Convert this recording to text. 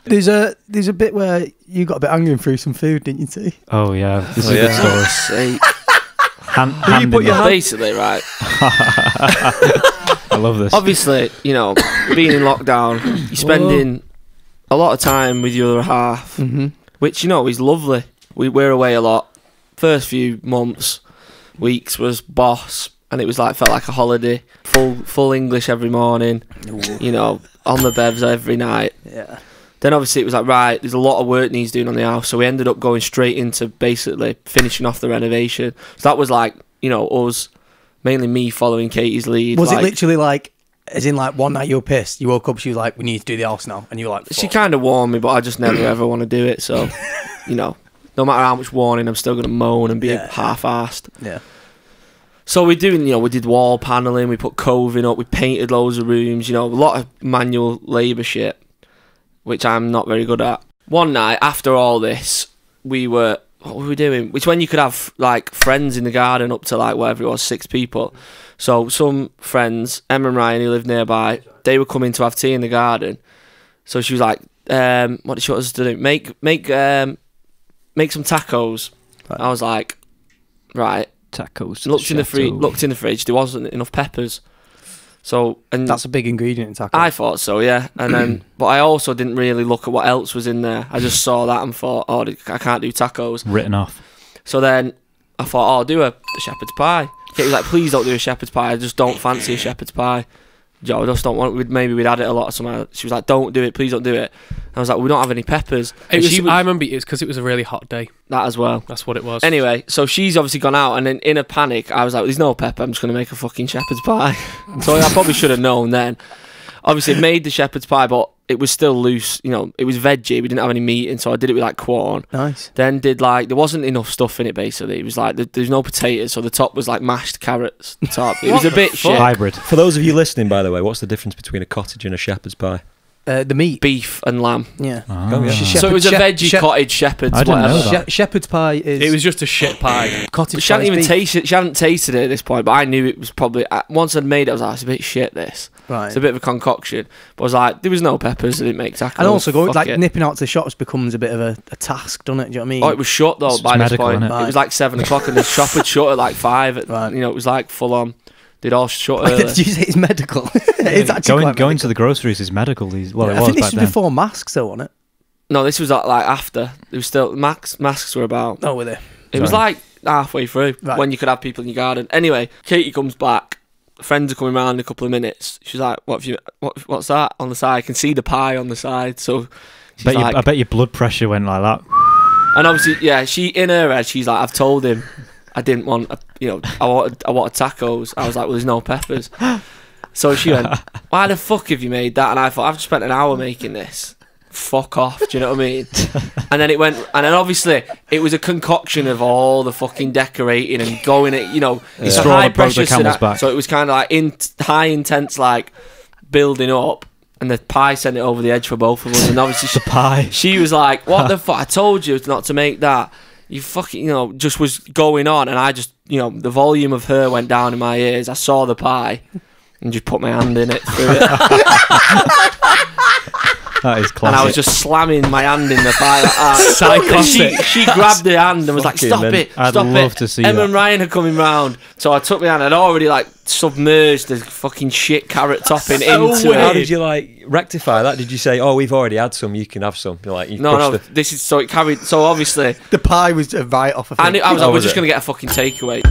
There's a bit where you got a bit angry and threw some food, didn't you, T? Oh yeah, this is a good story. Hand you put your basically, right. I love this. Obviously, you know, being in lockdown, you're spending a lot of time with your other half, which, you know, is lovely. We're away a lot. First few months, weeks was boss, and it was like, felt like a holiday. Full English every morning, you know, on the bevs every night. Yeah. Then obviously it was like, right, there's a lot of work needs doing on the house, so we ended up going straight into basically finishing off the renovation. So that was like, you know, us, mainly me following Katie's lead. Was it literally like, as in like one night you were pissed, you woke up, she was like, we need to do the house now, and you were like, fuck. She kind of warned me, but I just never ever want to do it, so, you know, no matter how much warning, I'm still going to moan and be half-assed. Yeah. So we did wall panelling, we put coving up, we painted loads of rooms, you know, a lot of manual labour shit, which I'm not very good at. One night, after all this, what were we doing? Which when you could have, like, friends in the garden up to, like, whatever it was, 6 people. So some friends, Emma and Ryan, who lived nearby, they were coming to have tea in the garden. So she was like, what did she want us to do? Make some tacos. Right. I was like, right. Tacos. Looked in the fridge. There wasn't enough peppers. So, and that's a big ingredient in tacos. I thought so, yeah. And then, but I also didn't really look at what else was in there. I just saw that and thought, oh, I can't do tacos. Written off. So then I thought, oh, I'll do a shepherd's pie. Kate was like, please don't do a shepherd's pie. I just don't fancy a shepherd's pie. Joe, I just don't want it. Maybe we'd add it a lot or something. She was like, don't do it, please don't do it. And I was like, we don't have any peppers. I remember it was because it was a really hot day. That as well. That's what it was. Anyway, so she's obviously gone out, and then in a panic, I was like, there's no pepper, I'm just going to make a fucking shepherd's pie. So I probably should have known then. Obviously, made the shepherd's pie, but it was still loose. You know, it was veggie. We didn't have any meat in, so I did it with like corn. Nice. Then did like, there wasn't enough stuff in it, basically. It was like, there's no potatoes, so the top was like mashed carrots. The top. It was a bit shit. Hybrid. For those of you listening, by the way, what's the difference between a cottage and a shepherd's pie? The meat. Beef and lamb. Yeah. Oh, yeah. So it was a veggie cottage shepherd's. I didn't know that. Shepherd's pie is... It was just a shit pie. Cottage she hadn't pie even is tasted it. She hadn't tasted it at this point, but I knew it was probably... Once I'd made it, I was like, it's a bit shit, this. Right. It's a bit of a concoction. But I was like, there was no peppers, I didn't make tacos. And also, nipping out to the shops becomes a bit of a task, doesn't it? Do you know what I mean? Oh, it was shut, though, by this point. It was like 7 o'clock, and the shop had shut at like 5. Right. You know, it was like full on. They'd all shut early. Did you say it's medical? It's actually going to the groceries is medical. It was I think this back was before masks, though, wasn't it? No, this was like after. It was still... Masks were about... Oh, were they? It was like halfway through, when you could have people in your garden. Anyway, Katie comes back. Friends are coming around in a couple of minutes. She's like, what's that on the side? I can see the pie on the side. So she's I bet your blood pressure went like that. And obviously, yeah, she in her head, she's like, I've told him I didn't want, I wanted tacos. I was like, well, there's no peppers. So she went, why the fuck have you made that? And I thought, I've just spent an hour making this. Fuck off, do you know what I mean? And then then obviously it was a concoction of all the fucking decorating and going at, it's a high pressure, so it was kind of like high intense, like building up, and the pie sent it over the edge for both of us. And obviously the pie, she was like, what the fuck, I told you not to make that. You fucking, just was going on, and I just, the volume of her went down in my ears. I saw the pie and just put my hand in it, threw it. That is classic. And I was just slamming my hand in the pie like that. And she grabbed the hand and was like, stop it, stop it. I'd love to see Emma that. and Ryan are coming round. So I took my hand, I'd already like submerged the fucking shit carrot topping into it. How did you like rectify that? Did you say, oh, we've already had some, you can have some? You're like, this is, so it carried, so obviously. The pie was right off of it. I was like, we're just going to get a fucking takeaway.